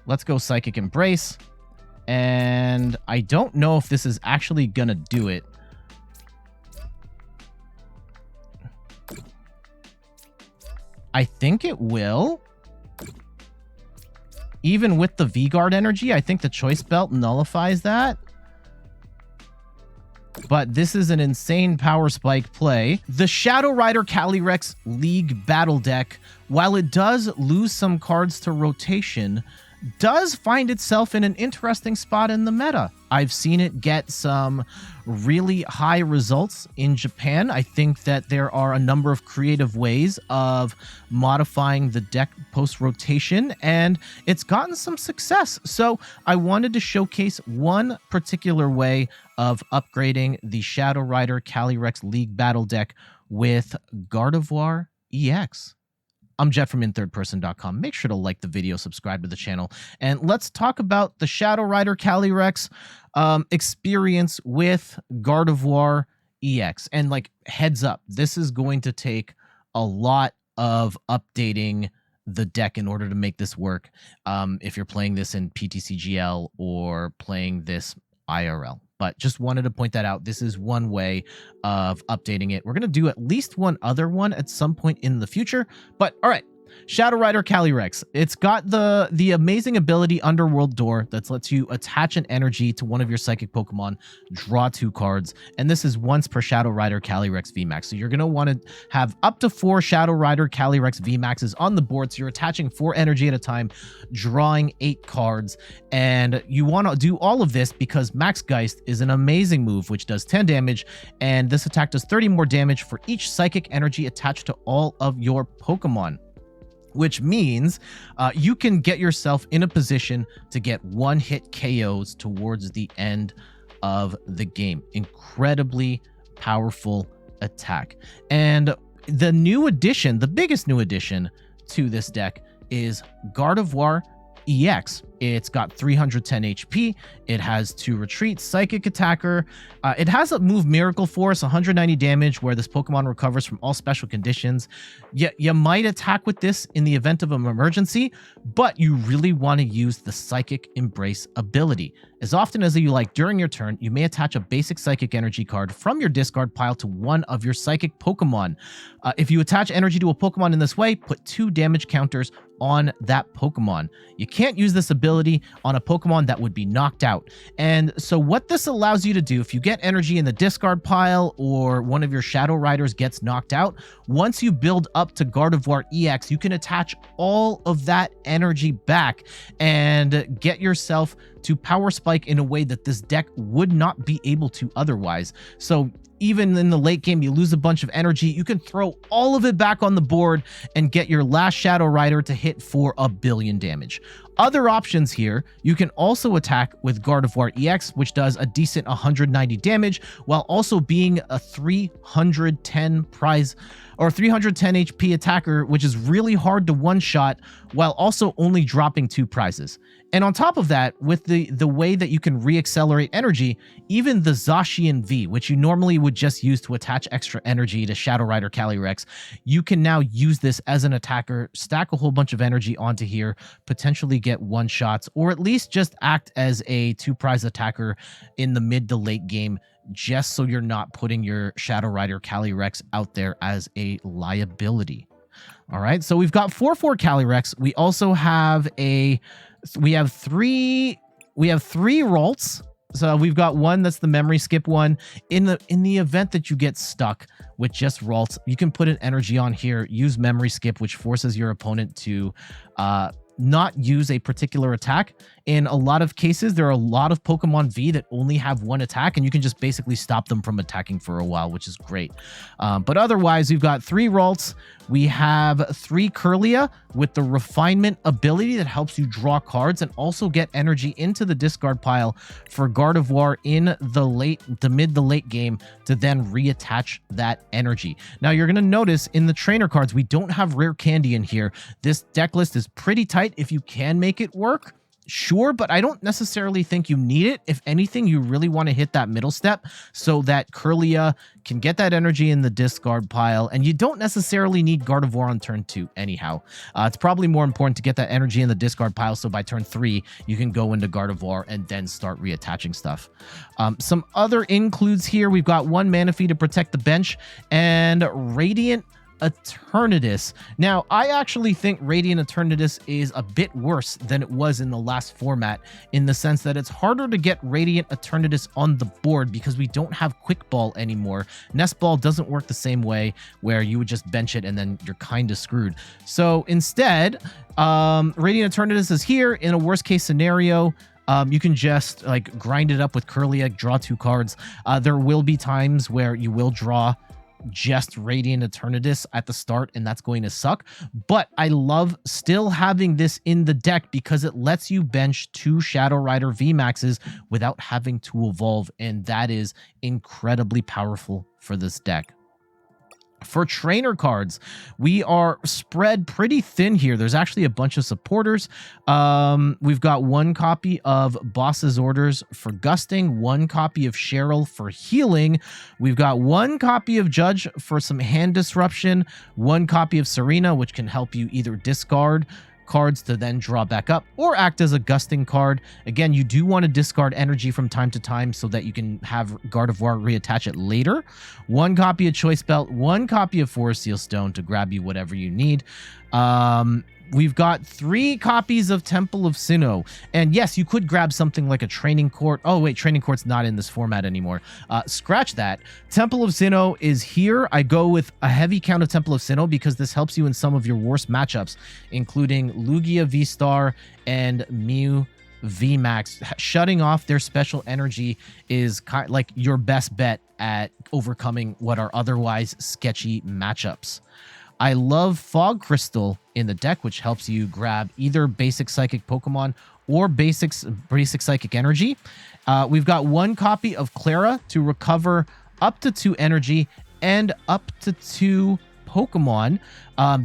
Let's go Psychic Embrace. And I don't know if this is actually gonna do it. I think it will. Even with the V-Guard energy, I think the Choice Belt nullifies that. But this is an insane power spike play. The Shadow Rider Calyrex League Battle deck, while it does lose some cards to rotation, does find itself in an interesting spot in the meta. I've seen it get some really high results in Japan. I think that there are a number of creative ways of modifying the deck post-rotation, and it's gotten some success. So I wanted to showcase one particular way of upgrading the Shadow Rider Calyrex League Battle deck with Gardevoir EX. I'm Jet from inthirdperson.com. Make sure to like the video, subscribe to the channel, and let's talk about the Shadow Rider Calyrex experience with Gardevoir EX. And like, heads up, this is going to take a lot of updating the deck in order to make this work. If you're playing this in PTCGL or playing this IRL. But just wanted to point that out. This is one way of updating it. We're going to do at least one other one at some point in the future. But all right, Shadow Rider Calyrex. It's got the amazing ability Underworld Door that lets you attach an energy to one of your psychic Pokemon, draw 2 cards, and this is once per Shadow Rider Calyrex VMAX. So you're going to want to have up to 4 Shadow Rider Calyrex VMAXs on the board. So you're attaching 4 energy at a time, drawing 8 cards, and you want to do all of this because Max Geist is an amazing move which does 10 damage, and this attack does 30 more damage for each psychic energy attached to all of your Pokemon. Which means you can get yourself in a position to get one-hit KOs towards the end of the game. Incredibly powerful attack. And the new addition, the biggest new addition to this deck is Gardevoir EX. It's got 310 HP. It has 2 retreats, Psychic Attacker. It has a move Miracle Force, 190 damage, where this Pokemon recovers from all special conditions. You might attack with this in the event of an emergency, but you really want to use the Psychic Embrace ability. As often as you like during your turn, you may attach a basic Psychic Energy card from your discard pile to one of your Psychic Pokemon. If you attach energy to a Pokemon in this way, put 2 damage counters on that Pokemon. You can't use this ability on a Pokemon that would be knocked out. And so what this allows you to do, if you get energy in the discard pile or one of your Shadow Riders gets knocked out, once you build up to Gardevoir EX, you can attach all of that energy back and get yourself to power spike in a way that this deck would not be able to otherwise. So even in the late game, you lose a bunch of energy, you can throw all of it back on the board and get your last Shadow Rider to hit for 1 billion damage. Other options here, you can also attack with Gardevoir EX, which does a decent 190 damage, while also being a 310 prize or 310 HP attacker, which is really hard to one-shot, while also only dropping 2 prizes. And on top of that, with the way that you can re-accelerate energy, even the Zacian V, which you normally would just use to attach extra energy to Shadow Rider Calyrex, you can now use this as an attacker, stack a whole bunch of energy onto here, potentially get one-shots, or at least just act as a 2-prize attacker in the mid to late game, just so you're not putting your Shadow Rider Calyrex out there as a liability. All right, so we've got 4/4 Calyrex. We also have we have three Ralts. So we've got one that's the memory skip one. In the event that you get stuck with just Ralts, you can put an energy on here, use memory skip, which forces your opponent to not use a particular attack. In a lot of cases, there are a lot of Pokemon V that only have 1 attack, and you can just basically stop them from attacking for a while, which is great. But otherwise, we've got 3 Ralts. We have 3 Kirlia with the refinement ability that helps you draw cards and also get energy into the discard pile for Gardevoir in the mid to late game to then reattach that energy. Now, you're going to notice in the trainer cards, we don't have rare candy in here. This deck list is pretty tight. If you can make it work, Sure, but I don't necessarily think you need it. If anything, you really want to hit that middle step so that Kirlia can get that energy in the discard pile, and you don't necessarily need Gardevoir on turn 2 anyhow. It's probably more important to get that energy in the discard pile so by turn 3, you can go into Gardevoir and then start reattaching stuff. Some other includes here, we've got 1 Manaphy to protect the bench, and Radiant Eternatus. Now, I actually think Radiant Eternatus is a bit worse than it was in the last format, in the sense that it's harder to get Radiant Eternatus on the board because we don't have Quick Ball anymore. Nest Ball doesn't work the same way, where you would just bench it and then you're kind of screwed. So instead, Radiant Eternatus is here. In a worst case scenario, you can just like grind it up with Kirlia, draw 2 cards. There will be times where you will draw just Radiant Eternatus at the start, and that's going to suck. But I love still having this in the deck because it lets you bench 2 Shadow Rider VMAXs without having to evolve, and that is incredibly powerful for this deck. For trainer cards, we are spread pretty thin here. There's actually a bunch of supporters. We've got 1 copy of Boss's Orders for Gusting, 1 copy of Cheryl for Healing. We've got 1 copy of Judge for some hand disruption, 1 copy of Serena, which can help you either discard cards to then draw back up or act as a gusting card. Again, you do want to discard energy from time to time so that you can have Gardevoir reattach it later. 1 copy of Choice Belt, 1 copy of Forest Seal Stone to grab you whatever you need. We've got 3 copies of Temple of Sinnoh. And yes, you could grab something like a Training Court. Oh, wait, Training Court's not in this format anymore. Scratch that. Temple of Sinnoh is here. I go with a heavy count of Temple of Sinnoh because this helps you in some of your worst matchups, including Lugia VSTAR and Mew VMAX. Shutting off their special energy is like your best bet at overcoming what are otherwise sketchy matchups. I love Fog Crystal in the deck, which helps you grab either basic psychic Pokemon or basic psychic energy. We've got 1 copy of Klara to recover up to 2 energy and up to 2 Pokemon.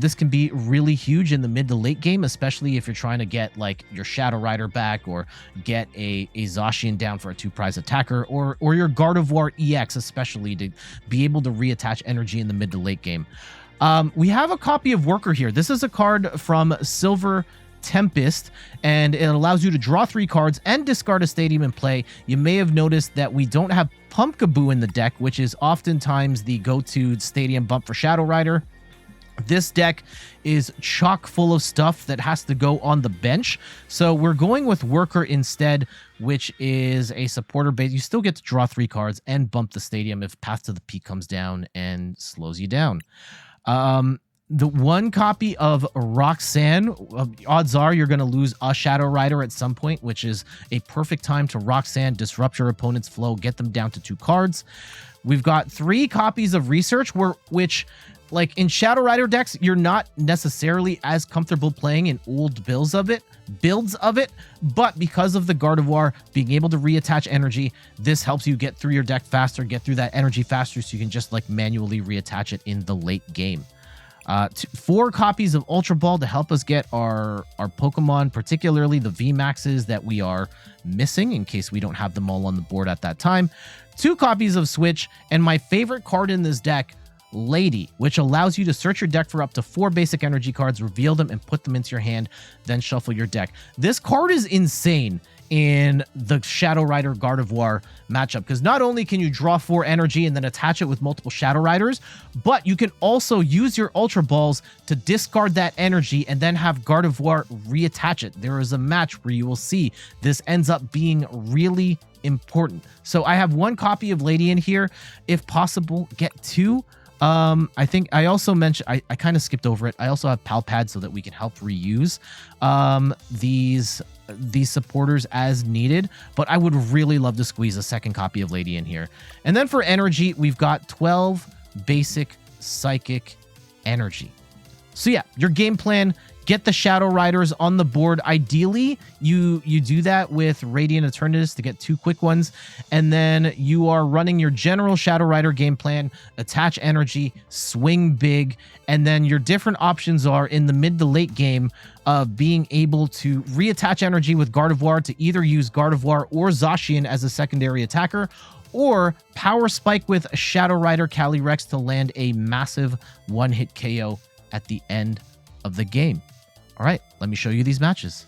This can be really huge in the mid to late game, especially if you're trying to get like your Shadow Rider back or get a Zacian down for a 2-prize attacker, or your Gardevoir EX, especially to be able to reattach energy in the mid to late game. We have a copy of Worker here. This is a card from Silver Tempest, and it allows you to draw 3 cards and discard a stadium in play. You may have noticed that we don't have Pumpkaboo in the deck, which is oftentimes the go-to stadium bump for Shadow Rider. This deck is chock full of stuff that has to go on the bench, so we're going with Worker instead, which is a supporter base. You still get to draw 3 cards and bump the stadium if Path to the Peak comes down and slows you down. The 1 copy of Roxanne, odds are you're going to lose a Shadow Rider at some point, which is a perfect time to Roxanne, disrupt your opponent's flow, get them down to 2 cards. We've got 3 copies of Research, which, like in Shadow Rider decks, you're not necessarily as comfortable playing in old builds of it, but because of the Gardevoir being able to reattach energy, this helps you get through your deck faster, get through that energy faster, so you can just like manually reattach it in the late game. 4 copies of Ultra Ball to help us get our Pokemon, particularly the VMAXs that we are missing in case we don't have them all on the board at that time. 2 copies of Switch, and my favorite card in this deck, Lady, which allows you to search your deck for up to 4 basic energy cards, reveal them, and put them into your hand, then shuffle your deck. This card is insane in the Shadow Rider Gardevoir matchup, because not only can you draw 4 energy and then attach it with multiple Shadow Riders, but you can also use your Ultra Balls to discard that energy and then have Gardevoir reattach it. There is a match where you will see this ends up being really important. So I have 1 copy of Lady in here. If possible, get 2. I think I also mentioned, I kind of skipped over it. I also have Pal Pad so that we can help reuse these supporters as needed, but I would really love to squeeze a 2nd copy of Lady in here. And then for energy, we've got 12 basic psychic energy. So yeah, your game plan get the Shadow Riders on the board. Ideally, you do that with Radiant Eternatus to get 2 quick ones, and then you are running your general Shadow Rider game plan, attach energy, swing big, and then your different options are in the mid to late game of being able to reattach energy with Gardevoir to either use Gardevoir or Zacian as a secondary attacker, or Power Spike with Shadow Rider Calyrex to land a massive one-hit KO at the end of the game. All right, let me show you these matches.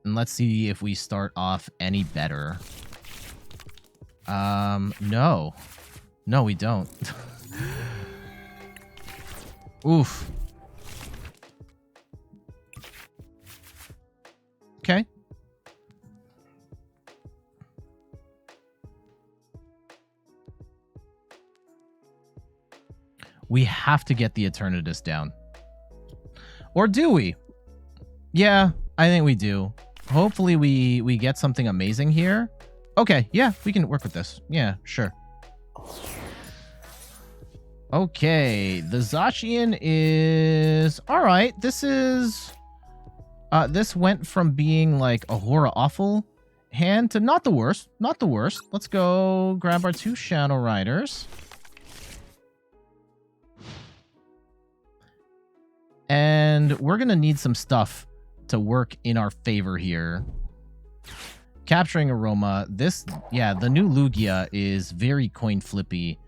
And let's see if we start off any better. No. No, we don't. Oof. Okay. We have to get the Eternatus down. Or do we? Yeah, I think we do. Hopefully we get something amazing here. Okay, yeah, we can work with this. Yeah, sure. Okay, the Zacian is... Alright, this is... this went from being like a horror awful hand to not the worst. Not the worst. Let's go grab our 2 Shadow Riders. And we're going to need some stuff to work in our favor here. Capturing Aroma. This, yeah, the new Lugia is very coin flippy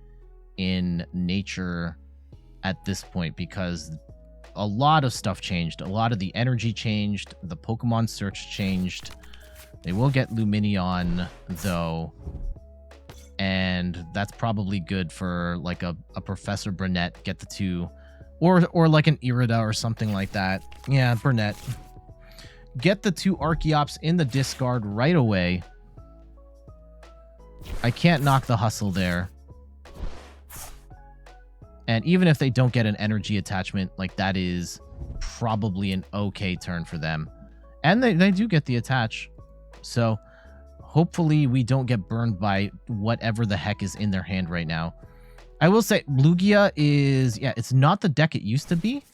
in nature at this point because a lot of stuff changed. A lot of the energy changed. The Pokemon search changed. They will get Lumineon, though. And that's probably good for like a Professor Burnett. Get the 2... Or like an Irida or something like that. Yeah, Burnett. Get the 2 Archeops in the discard right away. I can't knock the hustle there. And even if they don't get an energy attachment, like that is probably an okay turn for them. And they do get the attach. So hopefully we don't get burned by whatever the heck is in their hand right now. I will say Lugia is, yeah, it's not the deck it used to be,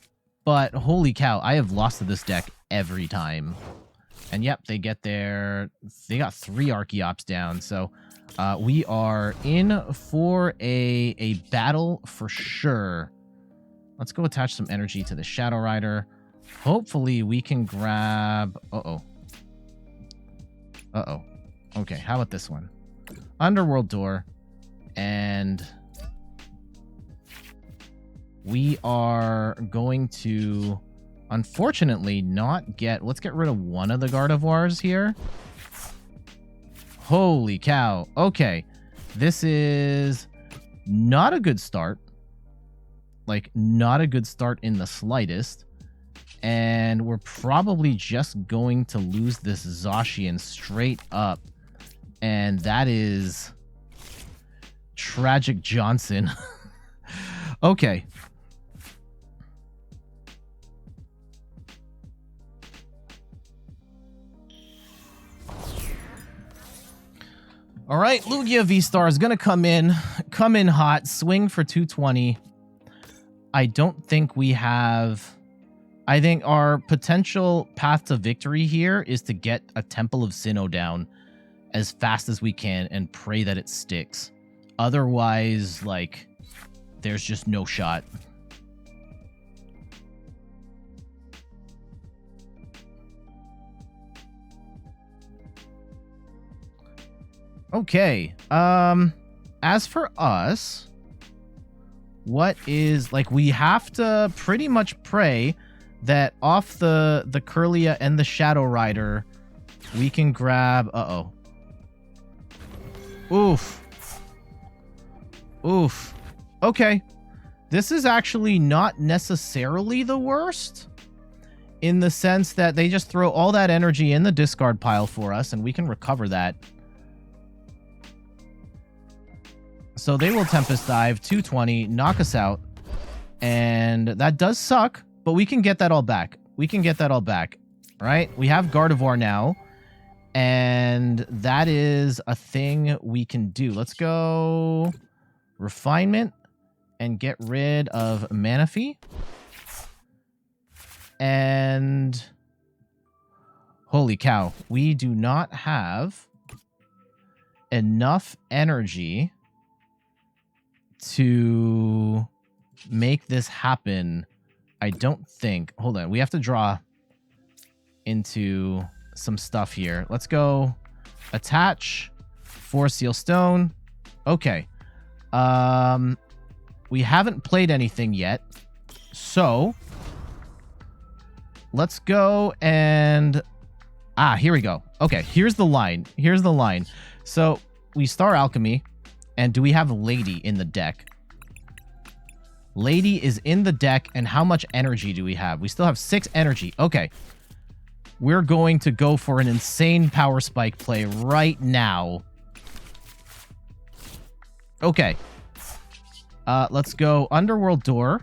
but holy cow, I have lost to this deck every time. And yep, they got 3 Archeops down, so we are in for a battle for sure. Let's go attach some energy to the Shadow Rider. Hopefully we can grab... Uh-oh. Okay, how about this one? Underworld Door, and... we are going to, unfortunately, not get... Let's get rid of one of the Gardevoirs here. Holy cow. Okay. This is not a good start. Like, not a good start in the slightest. And we're probably just going to lose this Zacian straight up. And that is... Tragic Johnson. Okay. All right, Lugia VSTAR is going to come in hot, swing for 220. I don't think we have... I think our potential path to victory here is to get a Temple of Sinnoh down as fast as we can and pray that it sticks. Otherwise, like, there's just no shot. Okay, as for us, what is, like, we have to pretty much pray that off the Kirlia and the Shadow Rider, we can grab, Oof. Oof. Okay. This is actually not necessarily the worst, in the sense that they just throw all that energy in the discard pile for us, and we can recover that. So they will Tempest Dive, 220, knock us out. And that does suck, but we can get that all back. We can get that all back, right? We have Gardevoir now, and that is a thing we can do. Let's go Refinement and get rid of Manaphy. And holy cow, we do not have enough energy to make this happen. I don't think. Hold on. We have to draw into some stuff here. Let's go attach 4 seal stone. Okay. We haven't played anything yet. So let's go and here we go. Okay, here's the line. Here's the line. So we Star Alchemy, and do we have Lady in the deck? Lady is in the deck, and how much energy do we have? We still have 6 energy. Okay. We're going to go for an insane power spike play right now. Okay. Let's go Underworld Door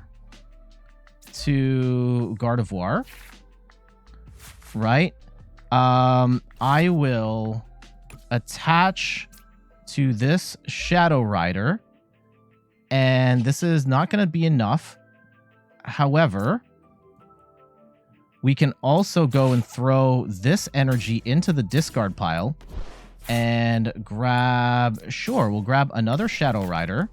to Gardevoir. Right. I will attach to this Shadow Rider. And this is not going to be enough. However, we can also go and throw this energy into the discard pile and grab... Sure, we'll grab another Shadow Rider.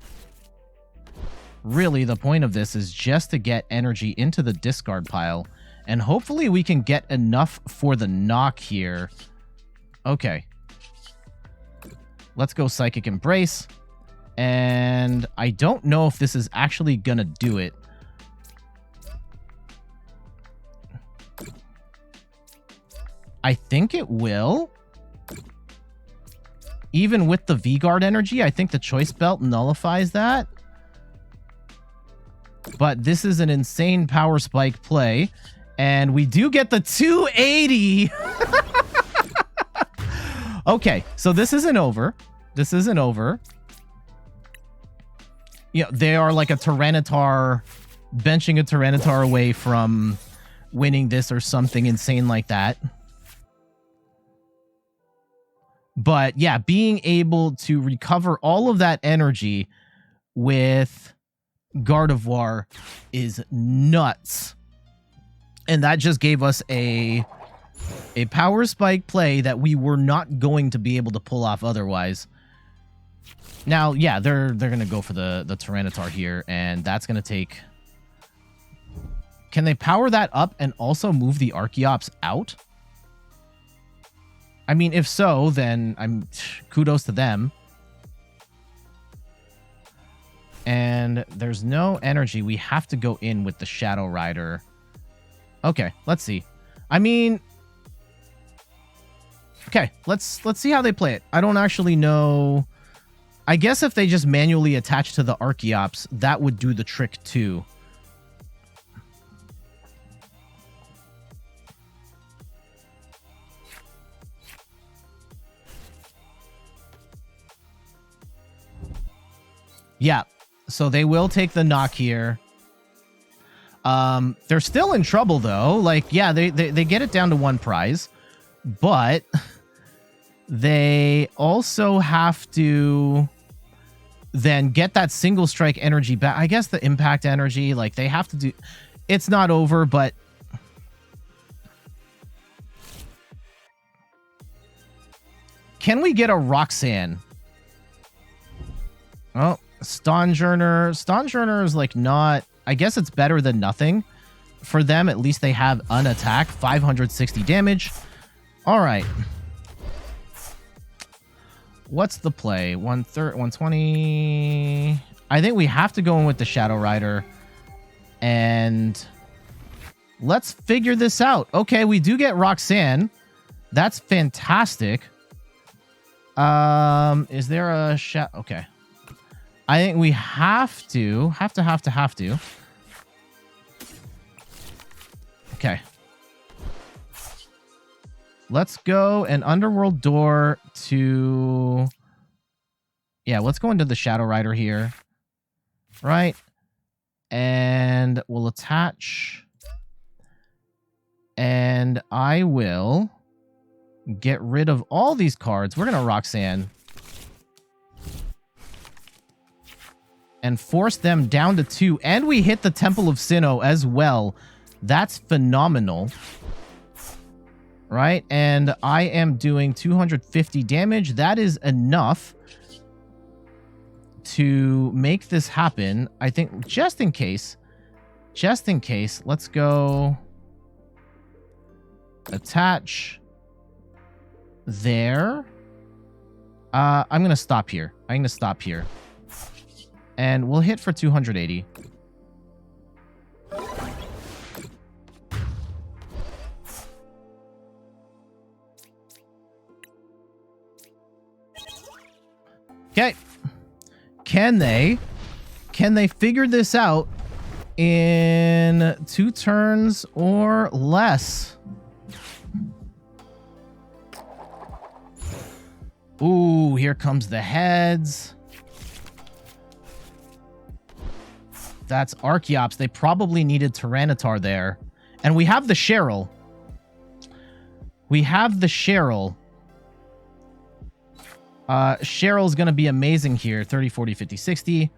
Really, the point of this is just to get energy into the discard pile. And hopefully we can get enough for the knock here. Okay. Let's go Psychic Embrace. And I don't know if this is actually gonna do it. I think it will. Even with the V-Guard energy, I think the Choice Belt nullifies that. But this is an insane power spike play. And we do get the 280. Okay, so this isn't over. This isn't over. You know, they are like a Tyranitar, benching a Tyranitar away from winning this or something insane like that. But yeah, being able to recover all of that energy with Gardevoir is nuts. And that just gave us a power spike play that we were not going to be able to pull off otherwise. Now, yeah, they're going to go for the Tyranitar here, and that's going to take... Can they power that up and also move the Archeops out? I mean, if so, then kudos to them. And there's no energy. We have to go in with the Shadow Rider. Okay, let's see. I mean... Okay, let's see how they play it. I don't actually know... I guess if they just manually attach to the Archeops, that would do the trick too. Yeah, so they will take the knock here. They're still in trouble though. Like, yeah, they get it down to 1 prize, but they also have to then get that single strike energy back. I guess the impact energy, like they have to do... It's not over, but... Can we get a Roxanne? Oh, Stonjourner. Stonjourner is like not... I guess it's better than nothing. For them, at least they have an attack. 560 damage. All right. What's the play? 120. I think we have to go in with the Shadow Rider. And let's figure this out. Okay, we do get Roxanne. That's fantastic. Is there a shadow? Okay. I think we have to. Okay. Let's go an Underworld Door to... Yeah, let's go into the Shadow Rider here. Right. And we'll attach. And I will get rid of all these cards. We're going to Roxanne. And force them down to 2. And we hit the Temple of Sinnoh as well. That's phenomenal. Right? And I am doing 250 damage. That is enough to make this happen. I think just in case, let's go attach there. I'm going to stop here. And we'll hit for 280. Okay. Can they figure this out in 2 turns or less? Ooh, here comes the heads. That's Archeops. They probably needed Tyranitar there. And we have the Cheryl. Cheryl's going to be amazing here. 30, 40, 50, 60.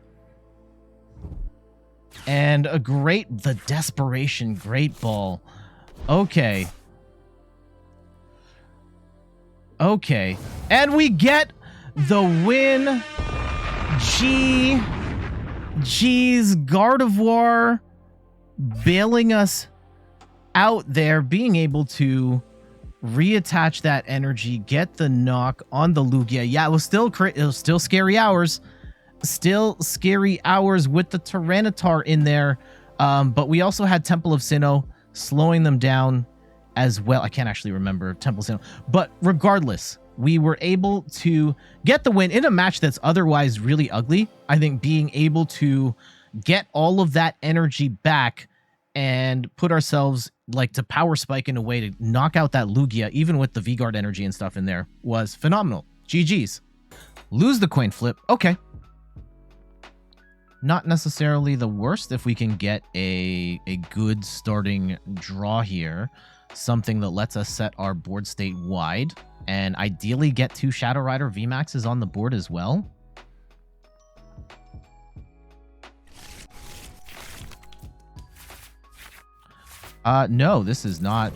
And the Desperation Great Ball. Okay. And we get the win. Geez, Gardevoir bailing us out there, being able to reattach that energy, get the knock on the Lugia. Yeah, it was still scary hours. Still scary hours with the Tyranitar in there. But we also had Temple of Sinnoh slowing them down as well. I can't actually remember Temple of Sinnoh. But regardless, we were able to get the win in a match that's otherwise really ugly. I think being able to get all of that energy back and put ourselves to power spike in a way to knock out that Lugia, even with the V-Guard energy and stuff in there, was phenomenal. GG's. Lose the coin flip. Okay. Not necessarily the worst if we can get a good starting draw here. Something that lets us set our board state wide. And ideally get 2 Shadow Rider VMAXs on the board as well. No, this is not.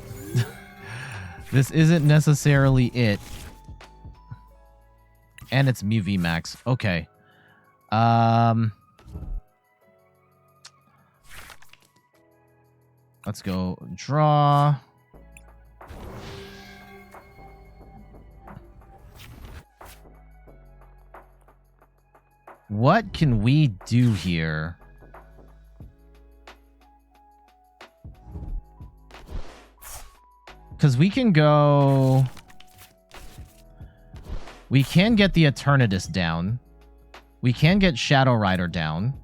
This isn't necessarily it. And it's Mew VMAX. Okay. Let's go draw. What can we do here? Because we can go... We can get the Eternatus down. We can get Shadow Rider down.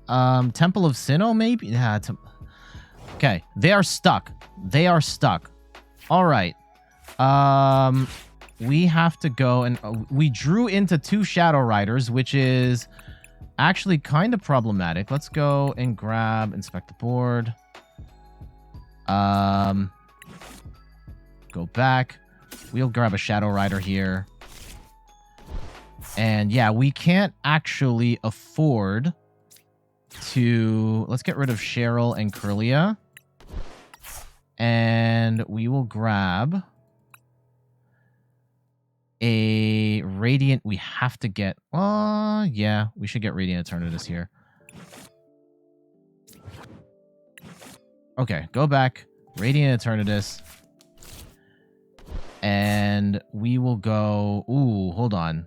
Temple of Sinnoh, maybe? Yeah, okay, they are stuck. All right. We have to go and we drew into 2 Shadow Riders, which is actually kind of problematic. Let's go and inspect the board. Go back. We'll grab a Shadow Rider here. And yeah, we can't actually afford to... Let's get rid of Cheryl and Kirlia. And we will grab a Radiant. We have to get... yeah, we should get Radiant Eternatus here. Okay, go back. Radiant Eternatus. And we will go... Ooh, hold on.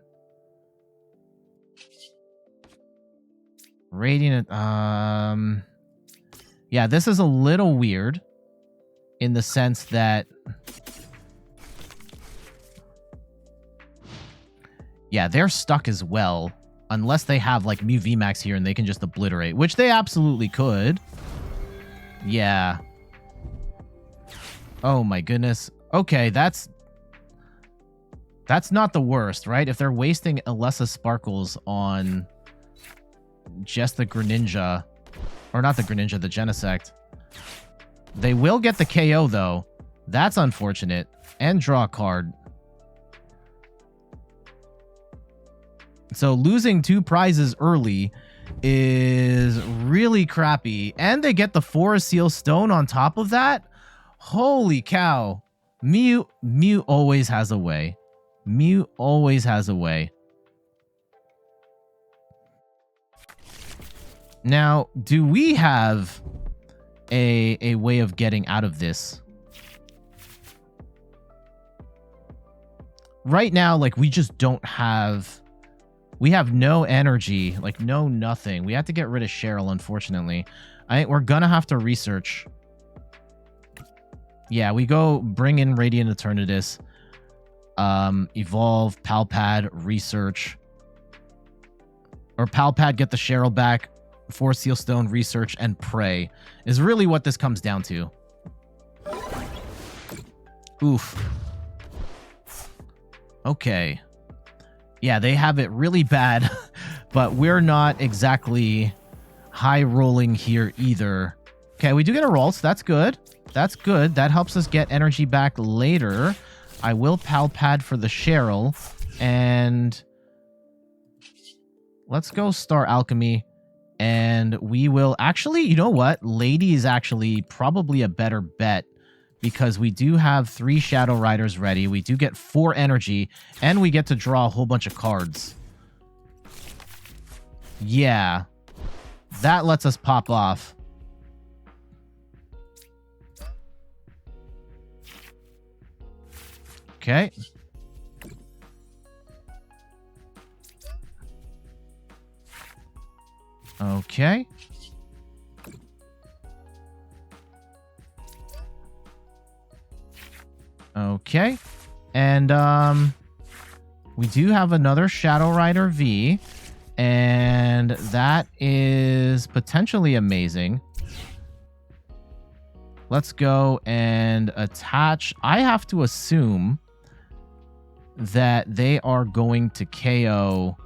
Radiant... Yeah, this is a little weird. In the sense that... Yeah, they're stuck as well. Unless they have, like, Mew VMAX here and they can just obliterate. Which they absolutely could. Yeah. Oh, my goodness. Okay, that's not the worst, right? If they're wasting Alessa Sparkles on just the Greninja, or not the Greninja, the Genesect. They will get the KO, though. That's unfortunate. And draw a card. So losing 2 prizes early is really crappy. And they get the Forest Seal Stone on top of that. Holy cow. Mew always has a way. Mew always has a way. Now, do we have a way of getting out of this? Right now, like, we just don't have... We have no energy, like, no nothing. We have to get rid of Cheryl, unfortunately. I think we're gonna have to research. Yeah, we go bring in Radiant Eternatus, evolve, Pal Pad, research. Or Pal Pad, get the Cheryl back, Force Seal Stone, research, and pray. Is really what this comes down to. Oof. Okay. Yeah, they have it really bad, but we're not exactly high rolling here either. Okay, we do get a Ralts. That's good. That's good. That helps us get energy back later. I will Pal Pad for the Cheryl. And let's go Star Alchemy. And we will actually, you know what? Lady is actually probably a better bet. Because we do have 3 Shadow Riders ready. We do get 4 energy. And we get to draw a whole bunch of cards. Yeah. That lets us pop off. Okay. Okay. Okay. And we do have another Shadow Rider V. And that is potentially amazing. Let's go and attach. I have to assume that they are going to KO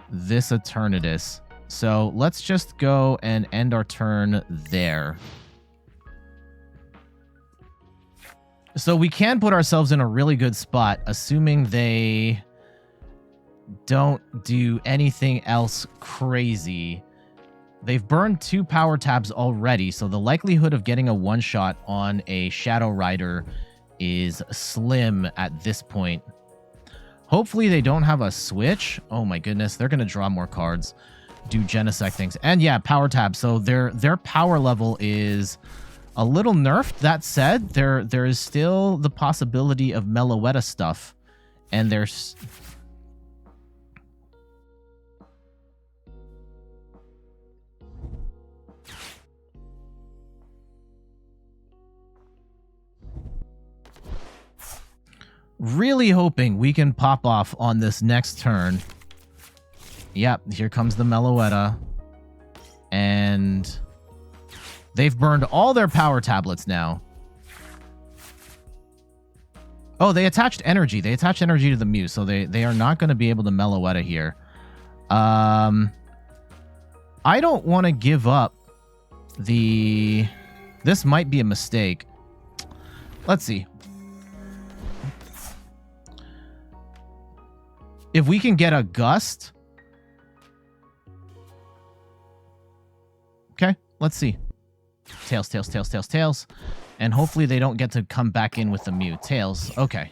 this Eternatus. So let's just go and end our turn there. So we can put ourselves in a really good spot, assuming they don't do anything else crazy. They've burned 2 power tabs already, so the likelihood of getting a one-shot on a Shadow Rider is slim at this point. Hopefully they don't have a switch. Oh my goodness, they're going to draw more cards, do Genesect things. And yeah, power tab. So their power level is a little nerfed. That said, there is still the possibility of Meloetta stuff. And there's... really hoping we can pop off on this next turn. Yep, here comes the Meloetta. And they've burned all their power tablets now. Oh, they attached energy. They attached energy to the Mew, so they are not going to be able to Meloetta here. I don't want to give up the... This might be a mistake. Let's see. If we can get a Gust... Okay, let's see. Tails, tails, tails, tails, tails. And hopefully they don't get to come back in with the Mew. Tails, okay.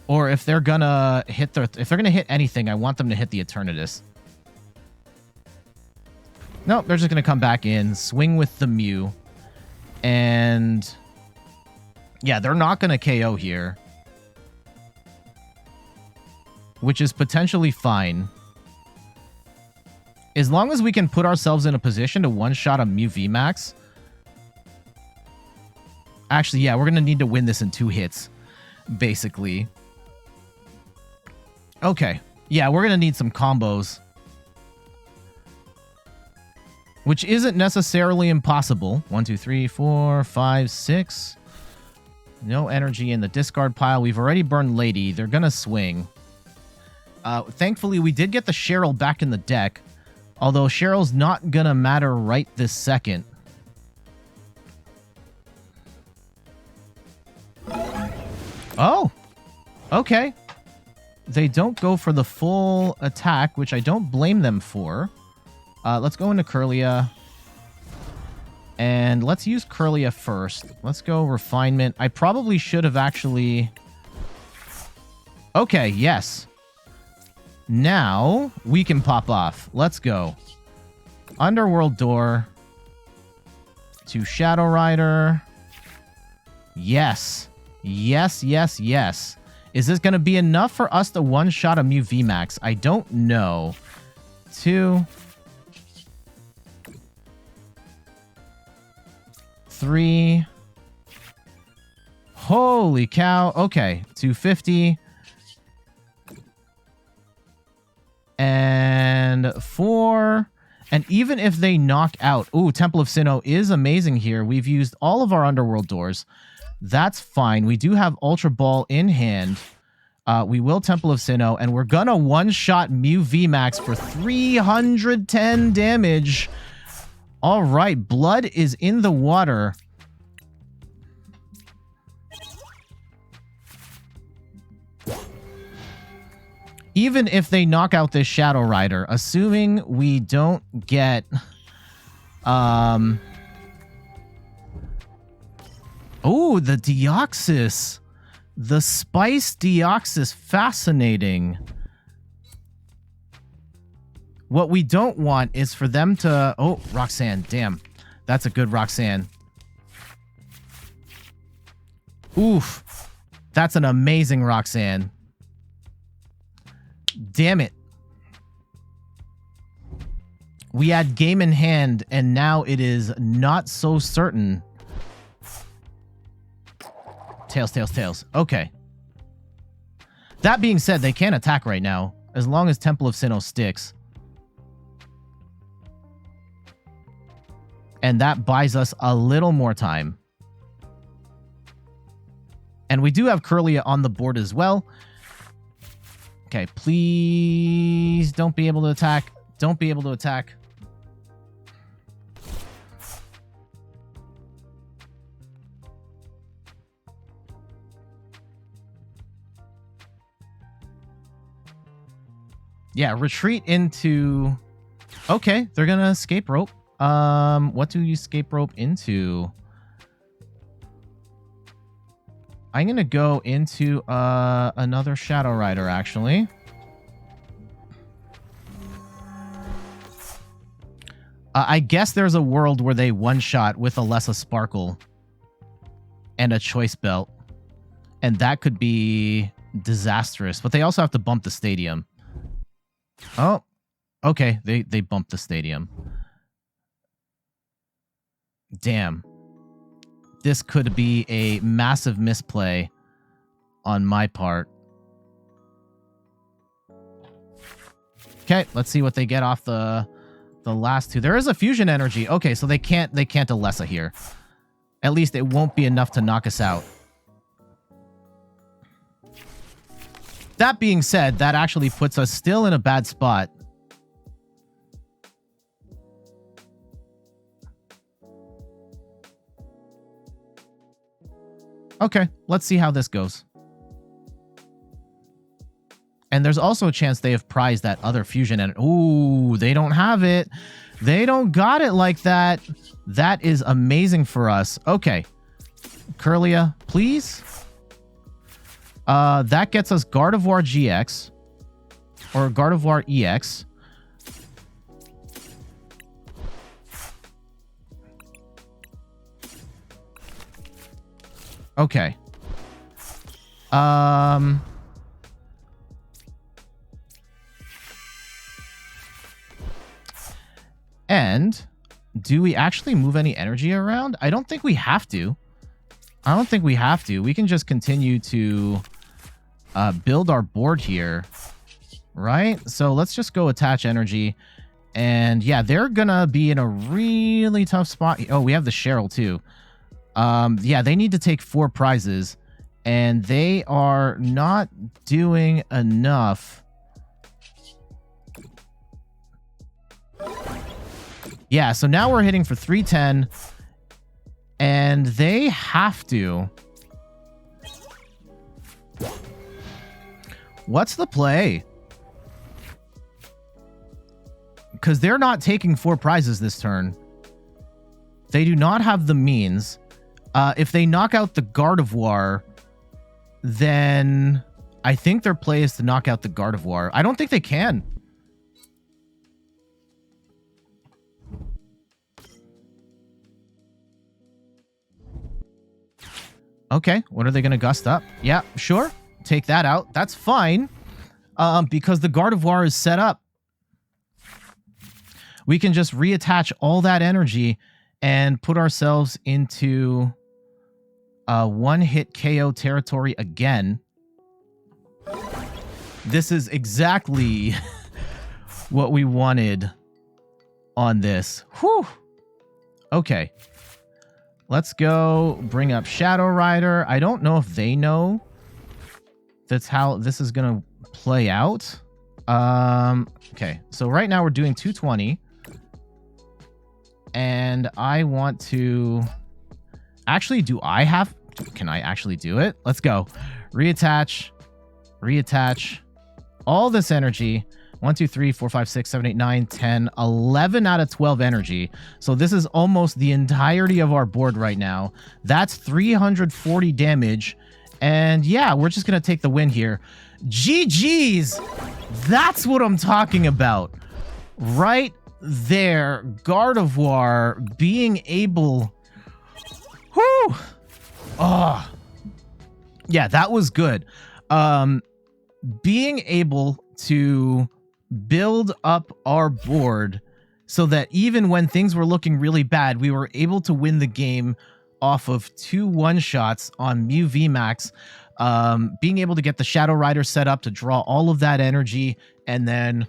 Or if they're gonna hit anything, I want them to hit the Eternatus. Nope, they're just gonna come back in, swing with the Mew. And yeah, they're not gonna KO here. Which is potentially fine. As long as we can put ourselves in a position to one-shot a Mew VMAX. Actually, yeah, we're going to need to win this in 2 hits, basically. Okay. Yeah, we're going to need some combos. Which isn't necessarily impossible. 1, 2, 3, 4, 5, 6. No energy in the discard pile. We've already burned Lady. They're going to swing. Thankfully, we did get the Cheryl back in the deck. Although Cheryl's not gonna matter right this second. Oh, okay. They don't go for the full attack, which I don't blame them for. Let's go into Kirlia. And let's use Kirlia first. Let's go Refinement. I probably should have actually... Okay, yes. Now we can pop off. Let's go. Underworld Door. To Shadow Rider. Yes. Yes, yes, yes. Is this going to be enough for us to one-shot a Mew VMAX? I don't know. 2... 3. Holy cow. Okay. 250. And 4. And even if they knock out... Ooh, Temple of Sinnoh is amazing here. We've used all of our Underworld doors. That's fine. We do have Ultra Ball in hand. We will Temple of Sinnoh. And we're gonna one-shot Mew VMAX for 310 damage. All right, blood is in the water. Even if they knock out this Shadow Rider, assuming we don't get... Oh, the Deoxys. The Spice Deoxys. Fascinating. What we don't want is for them to... Oh, Roxanne. Damn. That's a good Roxanne. Oof. That's an amazing Roxanne. Damn it. We had game in hand, and now it is not so certain. Tails, tails, tails. Okay. That being said, they can't attack right now, as long as Temple of Sinnoh sticks. And that buys us a little more time. And we do have Kirlia on the board as well. Okay, please don't be able to attack. Don't be able to attack. Yeah, retreat into... Okay, they're gonna escape rope. What do you escape rope into? I'm gonna go into another Shadow Rider, actually. I guess there's a world where they one-shot with a Alessa Sparkle and a Choice Belt. And that could be disastrous. But they also have to bump the stadium. Oh, okay. They bumped the stadium. Damn. This could be a massive misplay on my part. Okay, let's see what they get off the last two. There is a fusion energy. Okay, so they can't Alessa here. At least it won't be enough to knock us out. That being said, that actually puts us still in a bad spot. Okay, let's see how this goes. And there's also a chance they have prized that other fusion. And ooh, they don't have it. They don't got it like that. That is amazing for us. Okay. Kirlia, please. That gets us Gardevoir GX. Or Gardevoir EX. Okay. And do we actually move any energy around? I don't think we have to. I don't think we have to. We can just continue to build our board here. Right? So let's just go attach energy. And yeah, they're gonna be in a really tough spot. Oh, we have the Cheryl too. Yeah, they need to take 4 prizes. And they are not doing enough. Yeah, so now we're hitting for 310. And they have to. What's the play? Because they're not taking 4 prizes this turn. They do not have the means. If they knock out the Gardevoir, then I think their play is to knock out the Gardevoir. I don't think they can. Okay, what are they going to gust up? Yeah, sure. Take that out. That's fine. Because the Gardevoir is set up. We can just reattach all that energy and put ourselves into one-hit KO territory again. This is exactly what we wanted on this. Whew. Okay. Let's go bring up Shadow Rider. I don't know if they know that's how this is going to play out. Okay, so right now we're doing 220. And I want to... Actually, can I actually do it? Let's go. Reattach. All this energy. 1, 2, 3, 4, 5, 6, 7, 8, 9, 10, 11 out of 12 energy. So this is almost the entirety of our board right now. That's 340 damage. And yeah, we're just going to take the win here. GG's! That's what I'm talking about. Right there. Gardevoir being able... Whew! Oh. Yeah, that was good. Being able to build up our board so that even when things were looking really bad, we were able to win the game off of 2 one-shots on Mew VMAX. Being able to get the Shadow Rider set up to draw all of that energy, and then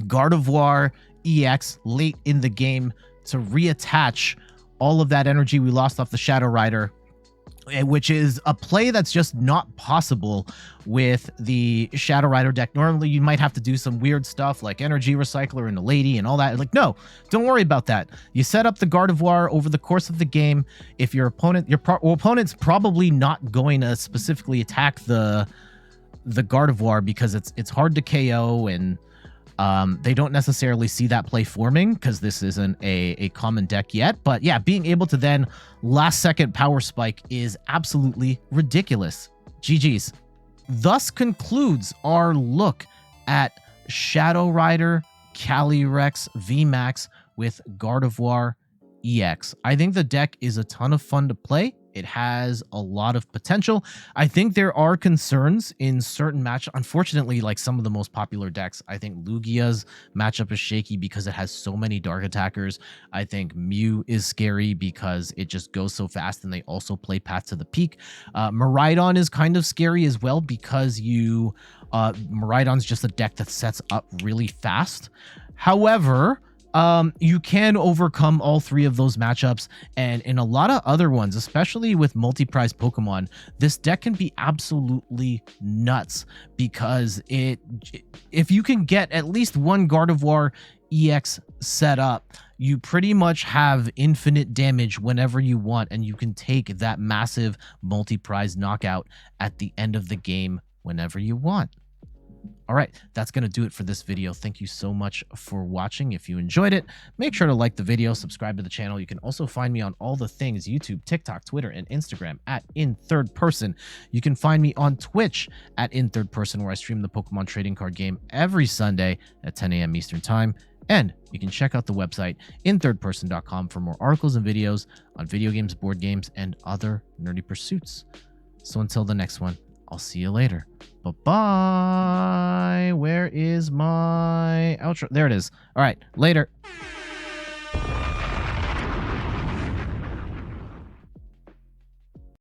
Gardevoir EX late in the game to reattach all of that energy we lost off the Shadow Rider, which is a play that's just not possible with the Shadow Rider deck. Normally, you might have to do some weird stuff like Energy Recycler and a Lady and all that. Like, no, don't worry about that. You set up the Gardevoir over the course of the game. If your opponent's probably not going to specifically attack the Gardevoir because it's hard to KO, and they don't necessarily see that play forming because this isn't a common deck yet. But yeah, being able to then last second power spike is absolutely ridiculous. GG's. Thus concludes our look at Shadow Rider Calyrex VMAX with Gardevoir EX. I think the deck is a ton of fun to play. It has a lot of potential. I think there are concerns in certain matchups. Unfortunately, like some of the most popular decks, I think Lugia's matchup is shaky because it has so many dark attackers. I think Mew is scary because it just goes so fast, and they also play Path to the Peak. Miraidon is kind of scary as well because Miraidon's just a deck that sets up really fast. However, you can overcome all 3 of those matchups, and in a lot of other ones, especially with multi-prize Pokemon, this deck can be absolutely nuts because if you can get at least one Gardevoir EX set up, you pretty much have infinite damage whenever you want, and you can take that massive multi-prize knockout at the end of the game whenever you want. All right, that's going to do it for this video. Thank you so much for watching. If you enjoyed it, make sure to like the video, subscribe to the channel. You can also find me on all the things: YouTube, TikTok, Twitter, and Instagram at In3rd You can find me on Twitch at In3rd where I stream the Pokemon trading card game every Sunday at 10 a.m. Eastern Time. And you can check out the website in3rdperson.com for more articles and videos on video games, board games, and other nerdy pursuits. So until the next one, I'll see you later. Bye-bye. Where is my outro? There it is. All right, later.